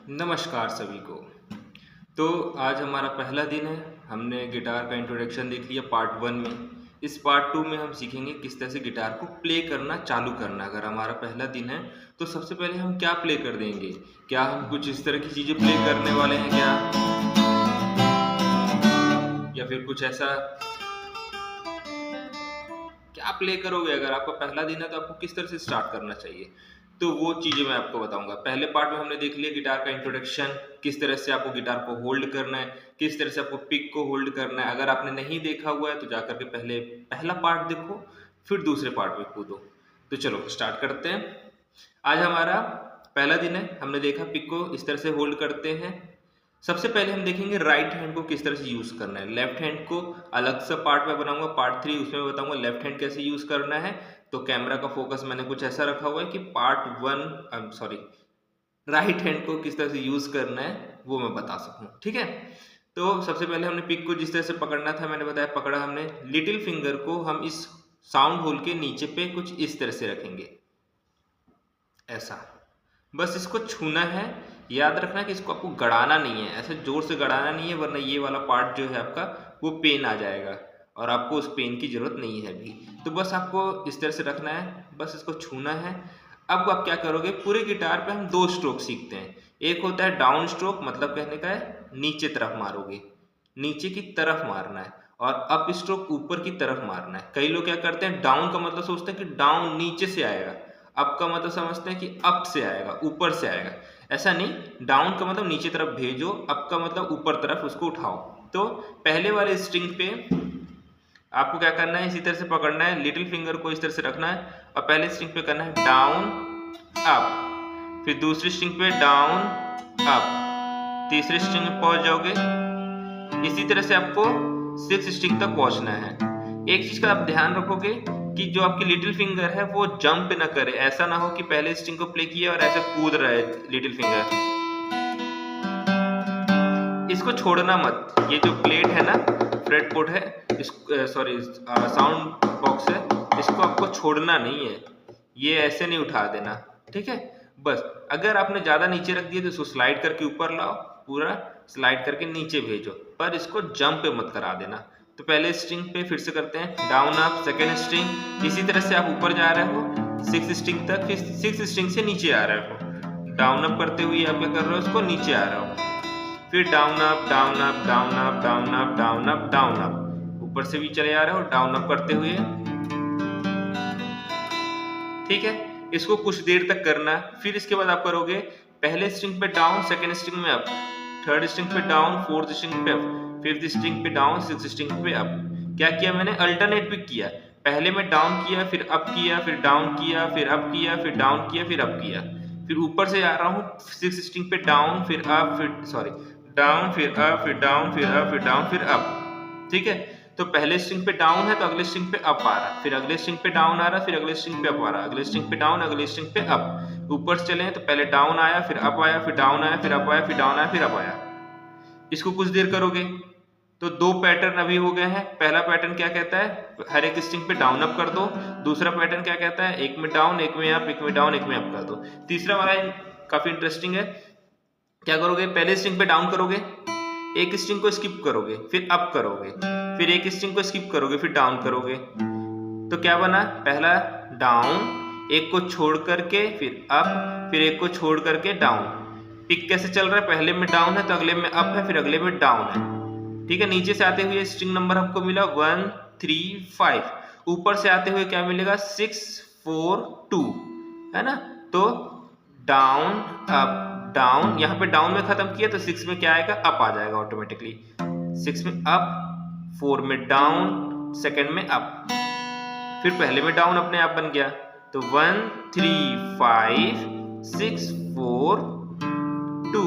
नमस्कार सभी को। तो आज हमारा पहला दिन है। हमने गिटार का इंट्रोडक्शन देख लिया पार्ट 1 में। इस पार्ट 2 में हम सीखेंगे किस तरह से गिटार को प्ले करना चालू करना। अगर हमारा पहला दिन है तो सबसे पहले हम क्या प्ले कर देंगे? क्या हम कुछ इस तरह की चीज़ें प्ले करने वाले हैं क्या? या फिर कुछ ऐसा क्या प्ले करोगे? अगर आपका पहला दिन है तो आपको किस तरह से स्टार्ट करना चाहिए, तो वो चीज़ें मैं आपको बताऊंगा। पहले पार्ट में हमने देख लिया गिटार का इंट्रोडक्शन, किस तरह से आपको गिटार को होल्ड करना है, किस तरह से आपको पिक को होल्ड करना है। अगर आपने नहीं देखा हुआ है तो जाकर के पहले पहला पार्ट देखो, फिर दूसरे पार्ट में कूदो। तो चलो स्टार्ट करते हैं। आज हमारा पहला दिन है। हमने देखा पिक को इस तरह से होल्ड करते हैं। सबसे पहले हम देखेंगे राइट हैंड को किस तरह से यूज करना है। लेफ्ट हैंड को अलग सा पार्ट में बनाऊंगा, पार्ट 3 उसमें बताऊंगा लेफ्ट हैंड कैसे यूज करना है। तो कैमरा का फोकस मैंने कुछ ऐसा रखा हुआ है कि पार्ट 1 सॉरी राइट हैंड को किस तरह से यूज करना है वो मैं बता सकूं, ठीक है। तो सबसे पहले हमने पिक को जिस तरह से पकड़ना था मैंने बताया, पकड़ा हमने। लिटिल फिंगर को हम इस साउंड होल के नीचे पे कुछ इस तरह से रखेंगे, ऐसा। बस इसको छूना है। याद रखना कि इसको आपको गड़ाना नहीं है, ऐसे जोर से गड़ाना नहीं है, वरना ये वाला पार्ट जो है आपका वो पेन आ जाएगा और आपको उस पेन की जरूरत नहीं है अभी। तो बस आपको इस तरह से रखना है, बस इसको छूना है। अब आप क्या करोगे, पूरे गिटार पे हम 2 स्ट्रोक सीखते हैं। एक होता है डाउन स्ट्रोक, मतलब कहने का है नीचे तरफ मारोगे, नीचे की तरफ मारना है। और अप स्ट्रोक ऊपर की तरफ मारना है। कई लोग क्या करते हैं, डाउन का मतलब सोचते हैं कि डाउन नीचे से आएगा, अप का मतलब समझते हैं कि अप से आएगा, ऊपर से आएगा। ऐसा नहीं, डाउन का मतलब नीचे तरफ भेजो, अप का मतलब ऊपर तरफ उसको उठाओ। तो पहले वाले स्ट्रिंग पे आपको क्या करना है, इसी तरह से पकड़ना है, लिटिल फिंगर को इस तरह से रखना है और पहले स्ट्रिंग पे करना है डाउन अप, फिर दूसरी स्ट्रिंग पे डाउन अप, तीसरी स्ट्रिंग में पहुंच जाओगे। इसी तरह से आपको 6 स्ट्रिंग तक पहुंचना है। एक चीज का आप ध्यान रखोगे कि जो आपकी लिटिल फिंगर है वो जंप ना करे। ऐसा ना हो कि पहले स्ट्रिंग को प्ले किया और ऐसे कूद रहे लिटिल फिंगर। इसको छोड़ना मत। ये जो प्लेट है ना, फ्रेट बोर्ड है, इस सॉरी साउंड बॉक्स है, इसको आपको छोड़ना नहीं है। ये ऐसे नहीं उठा देना, ठीक है। बस अगर आपने ज्यादा नीचे रख दिया तो इसको स्लाइड करके ऊपर लाओ, पूरा स्लाइड करके नीचे भेजो, पर इसको जंप पे मत करा देना। तो पहले स्ट्रिंग पे फिर से करते हैं डाउन अप, सेकेंड स्ट्रिंग, इसी तरह से आप ऊपर जा रहे हो 6 स्ट्रिंग तक, फिर 6 स्ट्रिंग से नीचे आ रहे हो। डाउन अप करते हुए आप क्या कर रहे हो, उसको नीचे आ रहे हो, फिर down up down up down up down up down up down up, ऊपर से भी चले आ रहे हो डाउन अप करते हुए, ठीक है। इसको कुछ देर तक करना। फिर इसके बाद आप करोगे पहले स्ट्रिंग पे डाउन, सेकेंड स्ट्रिंग में अप, थर्ड स्ट्रिंग पे डाउन, फोर्थ स्ट्रिंग पे अप, फिफ्थ स्ट्रिंग पे डाउन, सिक्स्थ स्ट्रिंग पे अप। क्या किया मैंने, अल्टरनेट पिक किया। पहले मैं डाउन किया, फिर अप किया, फिर डाउन किया, फिर अप किया, फिर डाउन किया, फिर अप किया। फिर ऊपर से आ रहा हूँ सिक्स स्ट्रिंग पे डाउन, फिर अप, फिर सॉरी डाउन, फिर अप, फिर डाउन, फिर अप, फिर डाउन, फिर अप, ठीक है। तो पहले स्ट्रिंग पे डाउन है तो अगले स्ट्रिंग पे अप आ रहा, फिर अगले स्ट्रिंग पे डाउन आ रहा, फिर अगले स्ट्रिंग पे अप आ रहा, अगले स्ट्रिंग पे डाउन, अगले स्ट्रिंग पे अप। ऊपर से चले तो पहले डाउन आया, फिर अप आया, फिर डाउन आया, फिर अप आया, फिर डाउन आया, फिर अप आया। इसको कुछ देर करोगे तो 2 पैटर्न अभी हो गए हैं। पहला पैटर्न क्या कहता है, हर एक स्ट्रिंग पे डाउन अप कर दो। दूसरा पैटर्न क्या कहता है, एक में डाउन, एक में अप, एक में डाउन, एक में अप कर दो। तीसरा वाला काफी इंटरेस्टिंग है। क्या करोगे, पहले स्ट्रिंग पे डाउन करोगे, एक स्ट्रिंग को स्किप करोगे, फिर अप करोगे, फिर एक स्ट्रिंग को स्किप करोगे, फिर डाउन करोगे। तो क्या बना, पहला डाउन, एक को छोड़ करके फिर अप, फिर एक को छोड़ करके डाउन। पिक कैसे चल रहा है, पहले में डाउन है तो अगले में अप है, फिर अगले में डाउन है, ठीक है। नीचे से आते हुए स्ट्रिंग नंबर आपको मिला 1 3 5, ऊपर से आते हुए क्या मिलेगा 6 4 2, है ना। तो डाउन अप डाउन, यहाँ पे डाउन में खत्म किया तो 6 में क्या आएगा, अप आ जाएगा ऑटोमेटिकली। 6 में अप, 4 में डाउन, सेकंड में अप, फिर पहले में डाउन अपने आप बन गया। तो 1 3 5 6 4 2,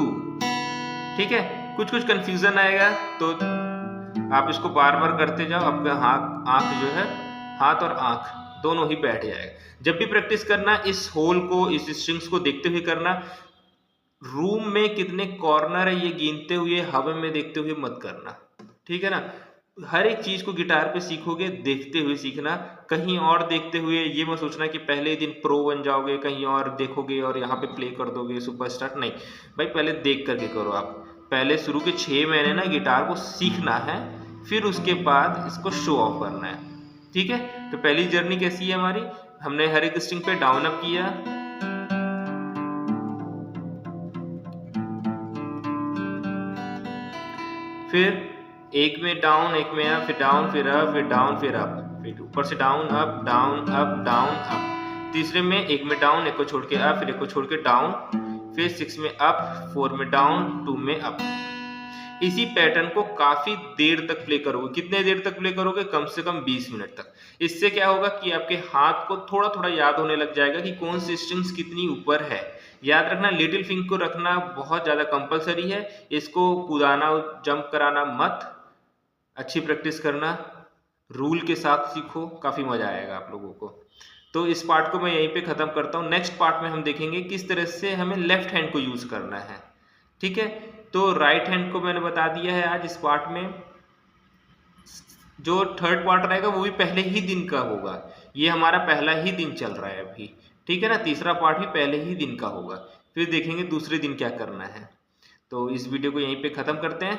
ठीक है। कुछ कुछ कंफ्यूजन आएगा तो आप इसको बार बार करते जाओ, आपका हाथ आंख जो है, हाथ और आंख दोनों ही बैठ जाएगा। जब भी प्रैक्टिस करना इस होल को, इस स्ट्रिंग्स को देखते हुए करना। रूम में कितने कॉर्नर है ये गिनते हुए, हवा में देखते हुए मत करना, ठीक है ना। हर एक चीज को गिटार पे सीखोगे देखते हुए सीखना, कहीं और देखते हुए ये मत सोचना कि पहले ही दिन प्रो बन जाओगे, कहीं और देखोगे और यहाँ पे प्ले कर दोगे सुपरस्टार। नहीं भाई, पहले देख करके करो। आप पहले शुरू के 6 महीने ना गिटार को सीखना है, फिर उसके बाद इसको शो ऑफ करना है। ठीक है, तो पहली जर्नी कैसी है हमारी, हमने हर एक स्ट्रिंग पे डाउन अप किया, फिर एक में डाउन, एक में अप, फिर डाउन, फिर अप, फिर डाउन, फिर अप, फिर ऊपर से down up down up down up. तीसरे में एक में डाउन, एक को छोड़ के अप, फिर एक को छोड़ के डाउन, फिर 6 में अप, 4 में डाउन, 2 में अप। इसी पैटर्न को काफी देर तक प्ले करोगे। कितने देर तक प्ले करोगे, कम से कम 20 मिनट तक। इससे क्या होगा कि आपके हाथ को थोड़ा थोड़ा याद होने लग जाएगा कि कौन सी स्ट्रिंग्स कितनी ऊपर है। याद रखना, लिटिल फिंगर को रखना बहुत ज्यादा कंपलसरी है। इसको कूदाना जंप कराना मत, अच्छी प्रैक्टिस करना, रूल के साथ सीखो, काफी मजा आएगा आप लोगों को। तो इस पार्ट को मैं यहीं पे खत्म करता हूँ। नेक्स्ट पार्ट में हम देखेंगे किस तरह से हमें लेफ्ट हैंड को यूज करना है। ठीक है, तो राइट हैंड को मैंने बता दिया है आज इस पार्ट में। जो थर्ड पार्ट रहेगा वो भी पहले ही दिन का होगा। ये हमारा पहला ही दिन चल रहा है अभी, ठीक है ना। तीसरा पार्ट भी पहले ही दिन का होगा, फिर देखेंगे दूसरे दिन क्या करना है। तो इस वीडियो को यहीं पे खत्म करते हैं।